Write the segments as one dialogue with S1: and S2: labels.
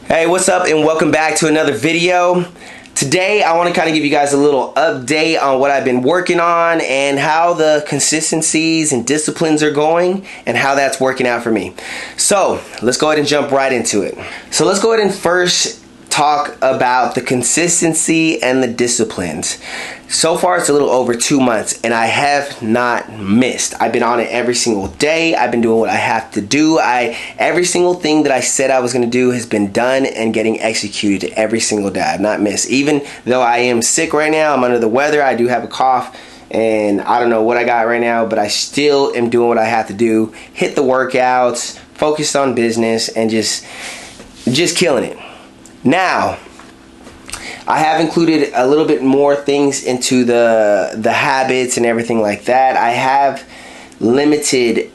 S1: Hey, what's up, and welcome back to another video. Today I want to kind of give you guys a little update on what I've been working on and how the consistencies and disciplines are going and how that's working out for me. So let's go ahead and jump right into it. So let's go ahead and first talk about the consistency and the disciplines. So far it's a little over 2 months and I have not missed. I've been on it every single day. I've been doing what I have to do. Every single thing that I said I was going to do has been done and getting executed every single day. I've not missed. Even though I am sick right now, I'm under the weather, I do have a cough and I don't know what I got right now, but I still am doing what I have to do. Hit the workouts, focused on business, and just killing it. Now, I have included a little bit more things into the habits and everything like that. I have limited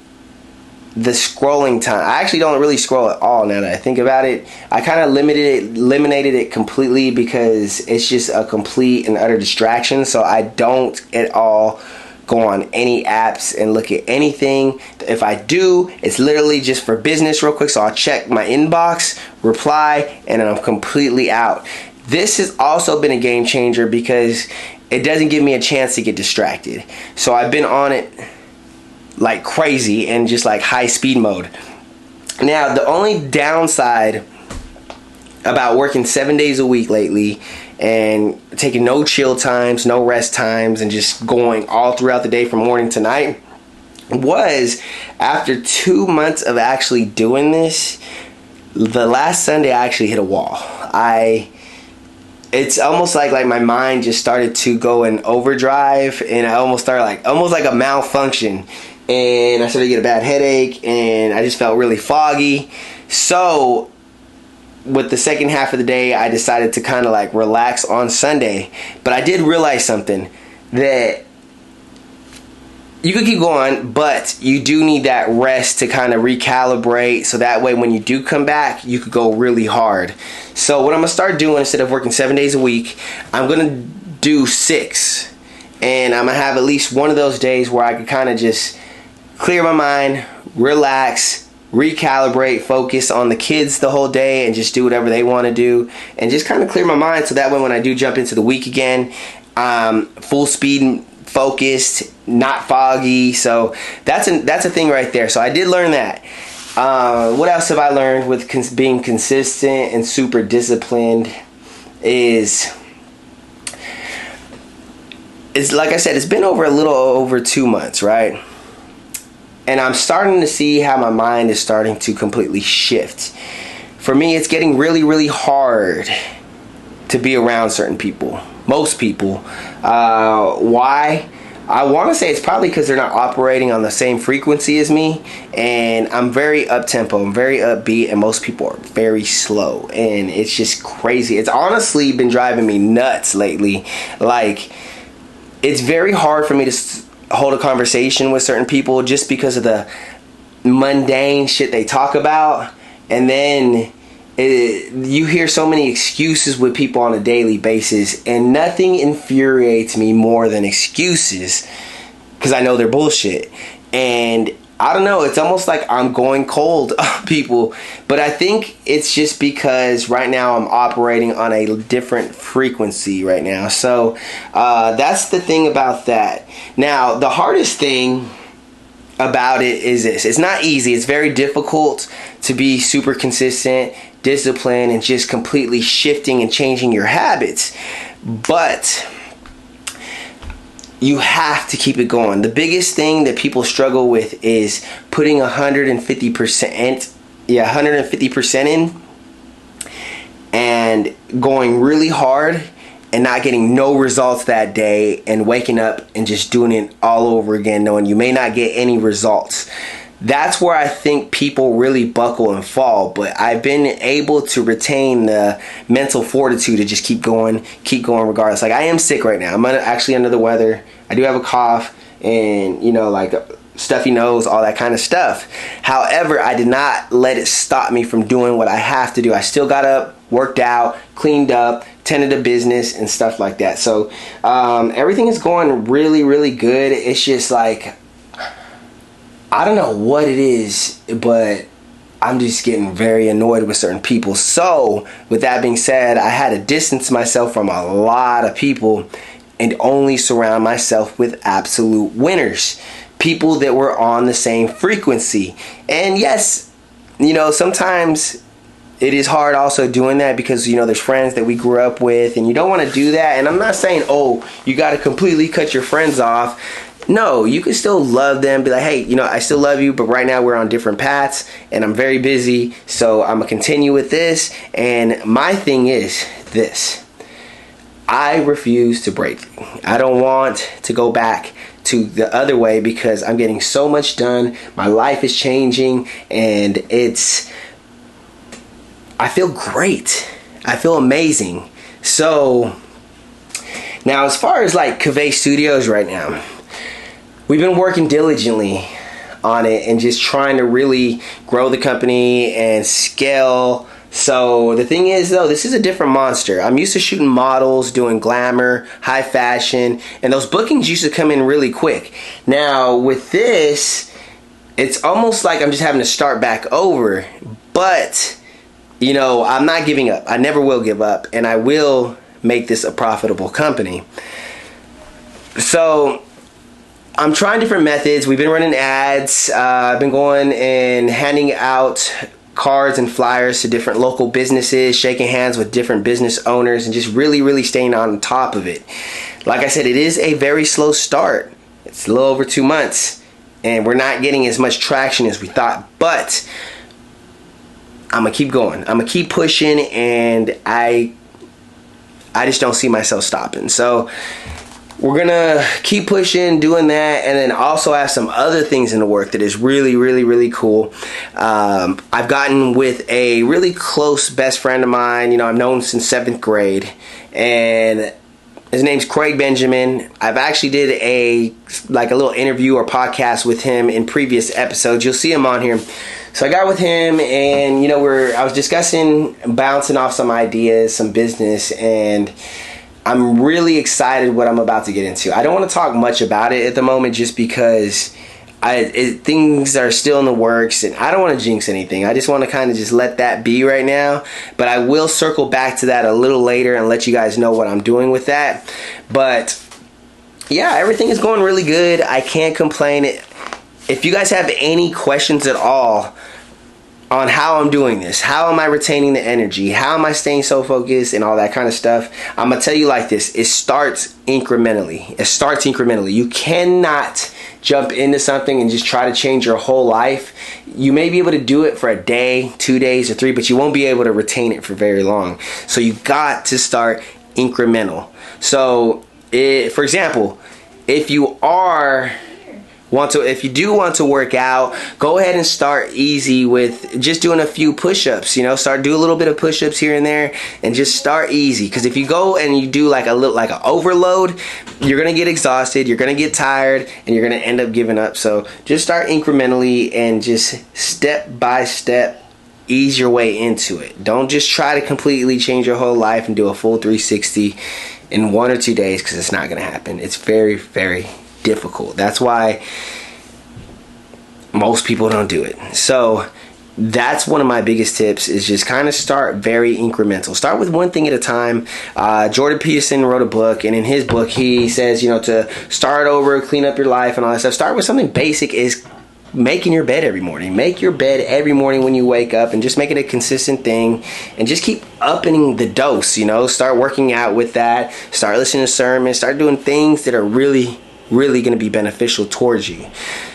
S1: the scrolling time. I actually don't really scroll at all now that I think about it. I kind of eliminated it completely because it's just a complete and utter distraction. So I don't at all go on any apps and look at anything. If I do, it's literally just for business real quick. So I'll check my inbox, reply, and then I'm completely out. This has also been a game changer because it doesn't give me a chance to get distracted. So I've been on it like crazy and just like high speed mode. Now, the only downside about working 7 days a week lately and taking no chill times, no rest times, and just going all throughout the day from morning to night was after 2 months of actually doing this, the last Sunday I actually hit a wall. It's almost like my mind just started to go in overdrive, and I almost started almost like a malfunction, and I started to get a bad headache, and I just felt really foggy. So with the second half of the day, I decided to kind of relax on Sunday. But I did realize something, that you could keep going, but you do need that rest to kind of recalibrate, so that way when you do come back, you could go really hard. So what I'm going to start doing, instead of working 7 days a week, I'm going to do 6. And I'm going to have at least one of those days where I could kind of just clear my mind, relax, recalibrate, focus on the kids the whole day, and just do whatever they want to do, and just kind of clear my mind, so that way when I do jump into the week again, full speed, focused, not foggy. So that's a thing right there. So I did learn that. What else have I learned with being consistent and super disciplined is like I said, it's been over a little over 2 months, right? And I'm starting to see how my mind is starting to completely shift. For me, it's getting really, really hard to be around certain people. Most people. Why? I want to say it's probably because they're not operating on the same frequency as me. And I'm very up-tempo. I'm very upbeat. And most people are very slow. And it's just crazy. It's honestly been driving me nuts lately. It's very hard for me to hold a conversation with certain people just because of the mundane shit they talk about. And then you hear so many excuses with people on a daily basis, and nothing infuriates me more than excuses, because I know they're bullshit. And I don't know, it's almost like I'm going cold on people, but I think it's just because right now I'm operating on a different frequency right now. So that's the thing about that. Now, the hardest thing about it is this. It's not easy. It's very difficult to be super consistent, disciplined, and just completely shifting and changing your habits. But you have to keep it going. The biggest thing that people struggle with is putting 150% in and going really hard and not getting no results that day, and waking up and just doing it all over again, knowing you may not get any results. That's where I think people really buckle and fall. But I've been able to retain the mental fortitude to just keep going regardless. I am sick right now. I'm actually under the weather. I do have a cough and, stuffy nose, all that kind of stuff. However, I did not let it stop me from doing what I have to do. I still got up, worked out, cleaned up, tended to business and stuff like that. So everything is going really, really good. It's just I don't know what it is, but I'm just getting very annoyed with certain people. So with that being said, I had to distance myself from a lot of people and only surround myself with absolute winners, people that were on the same frequency. And yes, you know, sometimes it is hard also doing that because, you know, there's friends that we grew up with and you don't want to do that. And I'm not saying, oh, you got to completely cut your friends off. No, you can still love them. Be like, hey, you know, I still love you, but right now we're on different paths and I'm very busy. So I'm going to continue with this. And my thing is this. I refuse to break. I don't want to go back to the other way because I'm getting so much done. My life is changing and I feel great. I feel amazing. So now as far as like Cavay Studios right now, we've been working diligently on it and just trying to really grow the company and scale. So the thing is though, this is a different monster. I'm used to shooting models, doing glamour, high fashion, and those bookings used to come in really quick. Now with this, it's almost like I'm just having to start back over. But, you know, I'm not giving up. I never will give up, and I will make this a profitable company. So I'm trying different methods. We've been running ads. I've been going and handing out cards and flyers to different local businesses, shaking hands with different business owners, and just really staying on top of it. Like I said, it is a very slow start. It's a little over 2 months, and we're not getting as much traction as we thought, but I'm gonna keep going. I'm gonna keep pushing, and I just don't see myself stopping. So we're gonna keep pushing, doing that, and then also have some other things in the work that is really cool. I've gotten with a really close best friend of mine. You know, I've known since 7th grade, and his name's Craig Benjamin. I've actually did a little interview or podcast with him in previous episodes. You'll see him on here. So I got with him, and you know, I was discussing bouncing off some ideas, some business, and I'm really excited what I'm about to get into. I don't want to talk much about it at the moment just because things are still in the works and I don't want to jinx anything. I just want to kind of just let that be right now. But I will circle back to that a little later and let you guys know what I'm doing with that. But yeah, everything is going really good. I can't complain. If you guys have any questions at all on how I'm doing this, how am I retaining the energy, how am I staying so focused and all that kind of stuff, I'm gonna tell you like this: it starts incrementally. It starts incrementally. You cannot jump into something and just try to change your whole life. You may be able to do it for a day, 2 days, or 3, but you won't be able to retain it for very long. So you got to start incremental. So for example, if you do want to work out, go ahead and start easy with just doing a few push-ups. You know, do a little bit of push-ups here and there, and just start easy. Because if you go and you do like an overload, you're gonna get exhausted, you're gonna get tired, and you're gonna end up giving up. So just start incrementally and just step by step ease your way into it. Don't just try to completely change your whole life and do a full 360 in 1 or 2 days, because it's not gonna happen. It's very difficult. That's why most people don't do it. So that's one of my biggest tips, is just kind of start very incremental. Start with one thing at a time. Jordan Peterson wrote a book, and in his book he says, you know, to start over, clean up your life and all that stuff. Start with something basic, is making your bed every morning. Make your bed every morning when you wake up, and just make it a consistent thing, and just keep upping the dose. You know, start working out with that, start listening to sermons, start doing things that are really going to be beneficial towards you.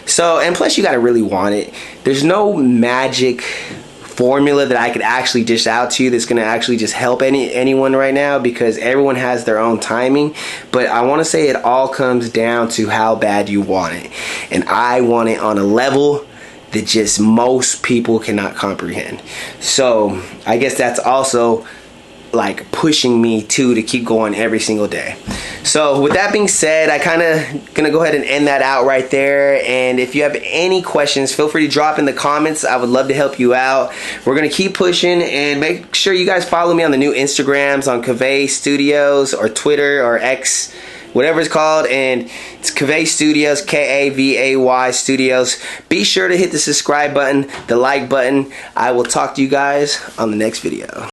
S1: So, and plus you got to really want it. There's no magic formula that I could actually dish out to you that's going to actually just help anyone right now, because everyone has their own timing. But I want to say it all comes down to how bad you want it. And I want it on a level that just most people cannot comprehend. So I guess that's also like pushing me to keep going every single day. So with that being said, I kind of gonna go ahead and end that out right there. And if you have any questions, feel free to drop in the comments. I would love to help you out. We're gonna keep pushing, and make sure you guys follow me on the new Instagrams on Cavay Studios, or Twitter, or X, whatever it's called, and it's Kavay Studios, Kavay Studios. Be sure to hit the subscribe button, the like button. I will talk to you guys on the next video.